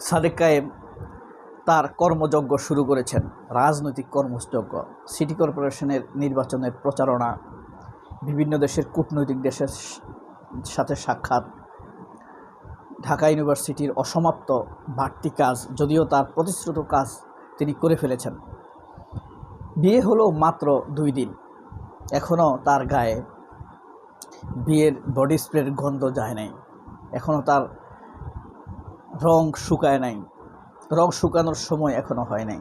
সাদেক কায়েম তার কর্মযজ্ঞ শুরু করেছেন, রাজনৈতিক কর্মযজ্ঞ। সিটি কর্পোরেশনের নির্বাচনের প্রচারণা, বিভিন্ন দেশের কূটনৈতিক দেশের সাথে সাক্ষাৎ, ঢাকা ইউনিভার্সিটির অসমাপ্ত বাড়তি কাজ, যদিও তার প্রতিশ্রুত কাজ তিনি করে ফেলেছেন। বিয়ে হলো মাত্র 2 দিন, এখনও তার গায়ে বিয়ের বডি স্প্রের গন্ধ যায় নাই, এখনও তার রং শুকায় নাই, রং শুকানোর সময় এখনও হয় নাই।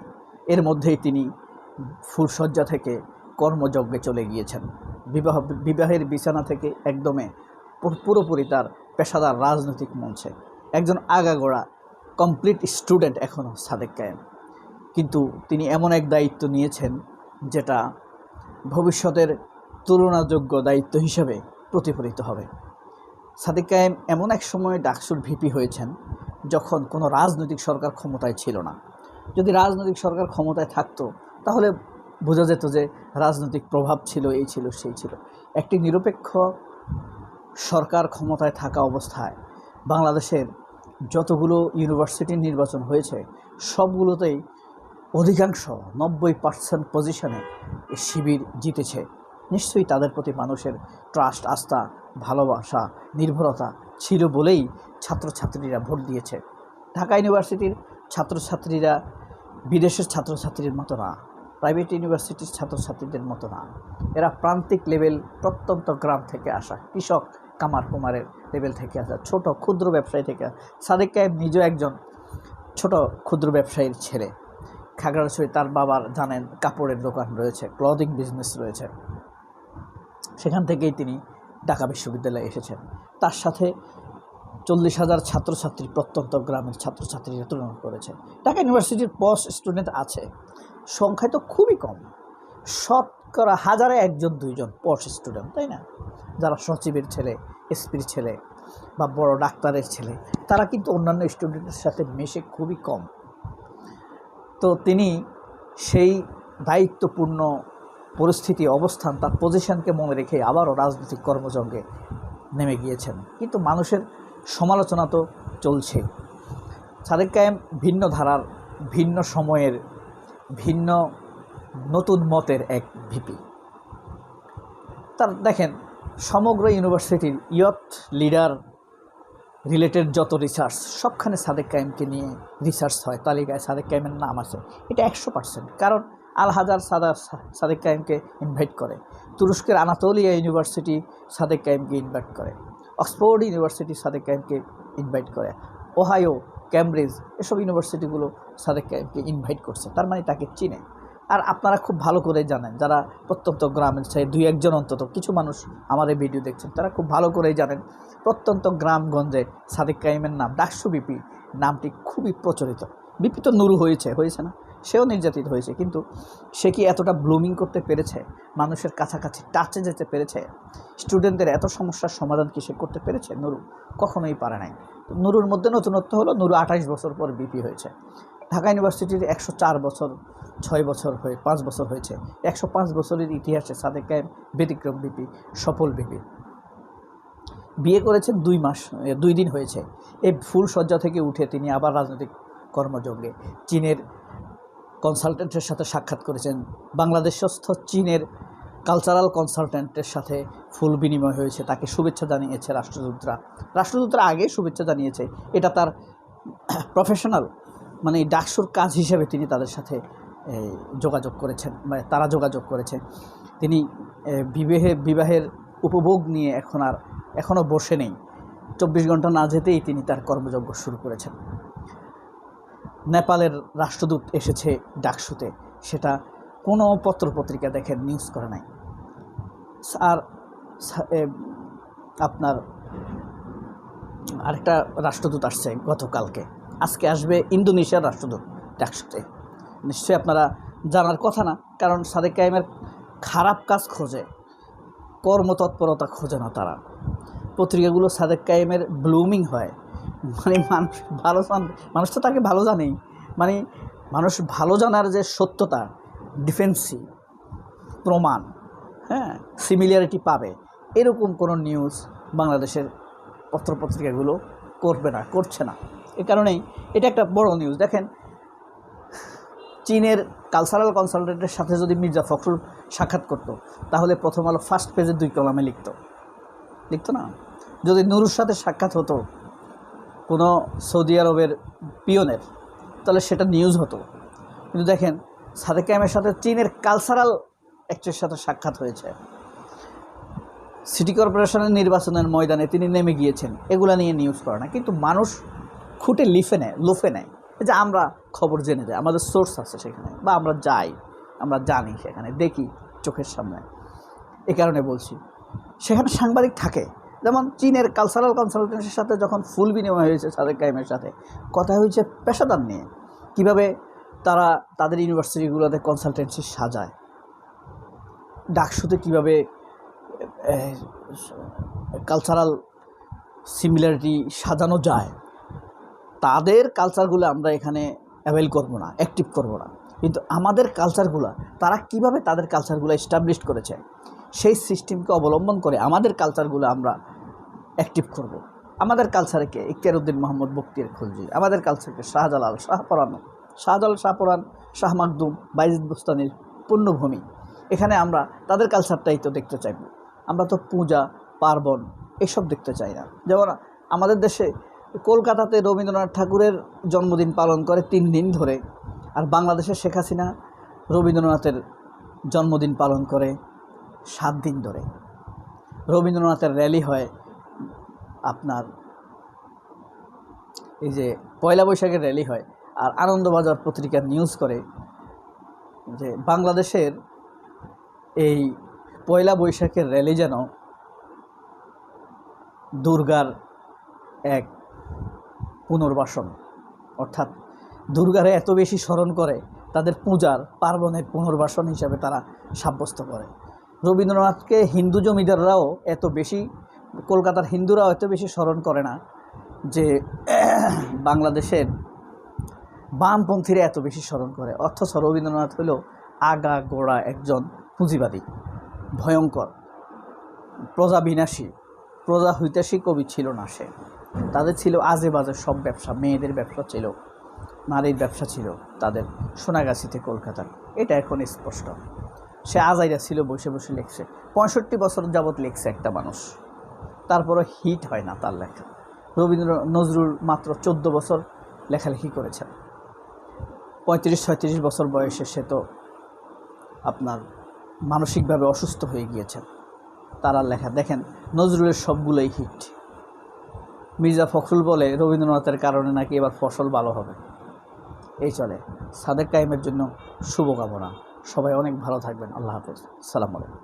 এর মধ্যেই তিনি ফুলশয্যা থেকে কর্মযজ্ঞে চলে গিয়েছেন। বিবাহের বিছানা থেকে একদমে পুরোপুরি তার পেশাদার রাজনৈতিক মঞ্চে। একজন আগাগোড়া কমপ্লিট স্টুডেন্ট এখনও সাদেক কায়েম, কিন্তু তিনি এমন এক দায়িত্ব নিয়েছেন যেটা ভবিষ্যতের তুলনাযোগ্য দায়িত্ব হিসেবে প্রতিফলিত হবে। সাদেক কায়েম এমন এক সময় ডাকসুর ভিপি হয়েছেন যখন কোনো রাজনৈতিক সরকার ক্ষমতায় ছিল না। যদি রাজনৈতিক সরকার ক্ষমতায় থাকতো তাহলে বোঝা যেত যে রাজনৈতিক প্রভাব ছিল, এই ছিল সেই ছিল। একটি নিরপেক্ষ সরকার ক্ষমতায় থাকা অবস্থায় বাংলাদেশের যতগুলো ইউনিভার্সিটির নির্বাচন হয়েছে সবগুলোতেই অধিকাংশ 90% পজিশনে শিবির জিতেছে। নিশ্চয়ই তাদের প্রতি মানুষের ট্রাস্ট, আস্থা, ভালোবাসা, নির্ভরতা ছিল বলেই ছাত্রছাত্রীরা ভোট দিয়েছে। ঢাকা ইউনিভার্সিটির ছাত্রছাত্রীরা বিদেশের ছাত্রছাত্রীর মতো না, প্রাইভেট ইউনিভার্সিটির ছাত্রছাত্রীদের মতো না। এরা প্রান্তিক লেভেল, প্রত্যন্ত গ্রাম থেকে আসা, কৃষক কামার কুমারের লেভেল থেকে আসা, ছোট ক্ষুদ্র ব্যবসায়ী থেকে। সাদেক কায়েম নিজেও একজন ছোট ক্ষুদ্র ব্যবসায়ীর ছেলে। খাগড়াছড়ি তার বাবার জানেন কাপড়ের দোকান রয়েছে, ক্লদিং বিজনেস রয়েছে। সেখান থেকেই তিনি ঢাকা বিশ্ববিদ্যালয়ে এসেছেন। তার সাথে 40,000 ছাত্রছাত্রী, প্রত্যন্ত গ্রামের ছাত্রছাত্রীরা তুলনা করেছে। ঢাকা ইউনিভার্সিটির পস স্টুডেন্ট আছে, সংখ্যায় তো খুবই কম, শতকরা 1000-এ 1-2 পস স্টুডেন্ট, তাই না? যারা সচিবের ছেলে, এসপির ছেলে বা বড় ডাক্তারের ছেলে, তারা কিন্তু অন্যান্য স্টুডেন্টের সাথে মেশে খুবই কম। তো তিনি সেই দায়িত্বপূর্ণ পরিস্থিতি, অবস্থান, তার পজিশনকে মনে রেখে আবারও রাজনৈতিক কর্মযজ্ঞে নেমে গিয়েছেন। কিন্তু মানুষের সমালোচনা তো চলছে। সাদেক কায়েম ভিন্ন ধারার, ভিন্ন সময়ের, ভিন্ন নতুন মতের এক ভিপি। তার দেখেন সমগ্র ইউনিভার্সিটির ইয়থ লিডার রিলেটেড যত রিসার্চ সবখানে সাদেক কায়েমকে নিয়ে রিসার্চ হয়, তালিকায় সাদেক কায়েমের নাম আছে। এটা 100%, কারণ আল হাজার সাদেক কায়েমকে ইনভাইট করে, তুরস্কের আনাতোলিয়া ইউনিভার্সিটি সাদেক কায়েমকে ইনভাইট করে, অক্সফোর্ড ইউনিভার্সিটি সাদেক কায়েমকে ইনভাইট করে, ওহাইও, ক্যামব্রিজ, এসব ইউনিভার্সিটিগুলো সাদেক কায়েমকে ইনভাইট করছে। তার মানে তাকে চিনে। আর আপনারা খুব ভালো করে জানেন, যারা প্রত্যন্ত গ্রামের চাই 2-1 অন্তত কিছু মানুষ আমার এই ভিডিও দেখছেন, তারা খুব ভালো করেই জানেন প্রত্যন্ত গ্রামগঞ্জে সাদেক কায়েমের নাম, ডাকসু বিপি নামটি খুবই প্রচলিত। বিপি তো নুরু হয়েছে না? সেও নির্যাতিত হয়েছে, কিন্তু সে কি এতটা ব্লুমিং করতে পেরেছে? মানুষের কাছাকাছি টাচে যেতে পেরেছে? স্টুডেন্টদের এত সমস্যার সমাধান কি সে করতে পেরেছে? নুরু কখনোই পারে নাই। তো নুরুর মধ্যে নতুনত্ব হলো, নুরু 28 বছর পর বিপি হয়েছে। ঢাকা ইউনিভার্সিটির 104 বছর, 6 বছর হয়ে 5 বছর হয়েছে। 105 বছরের ইতিহাসে সাদেক কায়েম ব্যতিক্রম বিপি, সফল বিপি। বিয়ে করেছেন 2 দিন হয়েছে। এই ফুলশয্যা থেকে উঠে তিনি আবার রাজনৈতিক কর্মযজ্ঞে চীনের কনসালটেন্টের সাথে সাক্ষাৎ করেছেন। বাংলাদেশস্থ চীনের কালচারাল কনসালটেন্টের সাথে ফুল বিনিময় হয়েছে, তাকে শুভেচ্ছা জানিয়েছে রাষ্ট্রদূতরা আগে শুভেচ্ছা জানিয়েছে। এটা তার প্রফেশনাল, মানে ডাকসুর কাজ হিসেবে তিনি তাদের সাথে যোগাযোগ করেছেন, মানে তারা যোগাযোগ করেছে। তিনি বিবাহের উপভোগ নিয়ে এখনও বসে নেই। 24 ঘন্টা না যেতেই তিনি তার কর্মযজ্ঞ শুরু করেছেন। নেপালের রাষ্ট্রদূত এসেছে ডাকসুতে, সেটা কোনো পত্রপত্রিকা দেখেন নিউজ করে নাই। আর আপনার আরেকটা রাষ্ট্রদূত আসছে গতকালকে, আজকে আসবে ইন্দোনেশিয়ার রাষ্ট্রদূত ডাকসুতে। নিশ্চয়ই আপনারা জানার কথা না, কারণ সাদেক কায়েমের খারাপ কাজ খোঁজে, কর্মতৎপরতা খোঁজে না তারা। পত্রিকাগুলো সাদেক কায়েমের ব্লুমিং হয়, মানে মানুষ তো তাকে ভালো জানেই, মানে মানুষ ভালো জানার যে সত্যতা, ডিফেন্সি প্রমাণ, সিমিলারিটি পাবে, এরকম কোনো নিউজ বাংলাদেশের পত্রপত্রিকাগুলো করছে না। এ কারণেই এটা একটা বড় নিউজ। দেখেন, চীনের কালচারাল কনসালটেন্টের সাথে যদি মির্জা ফখরুল সাক্ষাৎ করতো, তাহলে প্রথম আলো ফার্স্ট পেজে 2 কলামে লিখতো না। যদি নুরুর সাথে সাক্ষাৎ হতো কোনো সৌদি আরবের পিয়নের, তাহলে সেটা নিউজ হতো। কিন্তু দেখেন, সাদেক কায়েমের সাথে চীনের কালচারাল অ্যাক্টরের সাথে সাক্ষাৎ হয়েছে, সিটি কর্পোরেশনের নির্বাচনের ময়দানে তিনি নেমে গিয়েছেন, এগুলা নিয়ে নিউজ করে না। কিন্তু মানুষ খুঁটে লোফে নেয় যে আমরা খবর জেনে যাই, আমাদের সোর্স আছে সেখানে, বা আমরা যাই, আমরা জানি, সেখানে দেখি চোখের সামনে। এ কারণে বলছি, সেখানে সাংবাদিক থাকে। যেমন চীনের কালচারাল কনসালটেন্সির সাথে যখন ফুল বিনিময় হয়েছে সাদেক কায়েমের সাথে, কথা হয়েছে পেশাদার নিয়ে, কিভাবে তারা তাদের ইউনিভার্সিটিগুলোতে কনসালটেন্সি সাজায়, ডাকসুতে কীভাবে কালচারাল সিমিলারিটি সাজানো যায়। তাদের কালচারগুলো আমরা এখানে অ্যাভেল করব না, অ্যাক্টিভ করব না, কিন্তু আমাদের কালচারগুলো তারা কিভাবে তাদের কালচারগুলো এস্টাবলিশ করেছে, সেই সিস্টেমকে অবলম্বন করে আমাদের কালচারগুলো আমরা অ্যাক্টিভ করব। আমাদের কালচারকে ইখতিয়ারউদ্দিন মোহাম্মদ বখতিয়ার খলজি, আমাদের কালচারকে শাহজালাল, শাহপরান, শাহ মাকদুম, বাইজিদ বুস্তানির পুণ্যভূমি, এখানে আমরা তাদের কালচারটাই তো দেখতে চাইব। আমরা তো পূজা পার্বণ এসব দেখতে চাই না। যেমন আমাদের দেশে কলকাতাতে রবীন্দ্রনাথ ঠাকুরের জন্মদিন পালন করে 3 দিন ধরে, আর বাংলাদেশে শেখ হাসিনা রবীন্দ্রনাথের জন্মদিন পালন করে 7 দিন ধরে। রবীন্দ্রনাথের র্যালি হয় আপনার এই যে পয়লা বৈশাখের র্যালি হয়, আর আনন্দবাজার পত্রিকার নিউজ করে যে বাংলাদেশের এই পয়লা বৈশাখের র্যালি যেন দুর্গার এক পুনর্বাসন, অর্থাৎ দুর্গারে এত বেশি স্মরণ করে, তাদের পূজার পার্বণের পুনর্বাসন হিসাবে তারা সাব্যস্ত করে। রবীন্দ্রনাথকে হিন্দু জমিদাররাও এত বেশি, কলকাতার হিন্দুরাও এত বেশি স্মরণ করে না, যে বাংলাদেশের বামপন্থীরা এত বেশি স্মরণ করে। অথচ রবীন্দ্রনাথ হলো আগা গোড়া একজন পুঁজিবাদী, ভয়ঙ্কর, প্রজা বিনাশী, প্রজা হৈতাশী কবি ছিল না সে। তাদের ছিল আজে বাজে সব ব্যবসা, মেয়েদের ব্যবসা ছিল, নারীর ব্যবসা ছিল তাদের সোনাগাছিতে কলকাতার। এটা এখন স্পষ্ট। সে আজাইরা ছিল, বসে বসে লিখছে, 65 বছর যাবৎ লিখছে একটা মানুষ, তারপরে হিট হয় না তার লেখা। নজরুল মাত্র 14 বছর লেখালেখি করেছেন, 35-36 বছর বয়সে সে তো আপনার মানসিকভাবে অসুস্থ হয়ে গিয়েছেন। তার লেখা দেখেন, নজরুলের সবগুলোই হিট। মির্জা ফখরুল বলে রবীন্দ্রনাথের কারণে নাকি এবার ফসল ভালো হবে। এই চলে। সাদেক কায়েমের জন্য শুভকামনা। সবাই অনেক ভালো থাকবেন। আল্লাহ হাফেজ। সালাম আলাইকুম।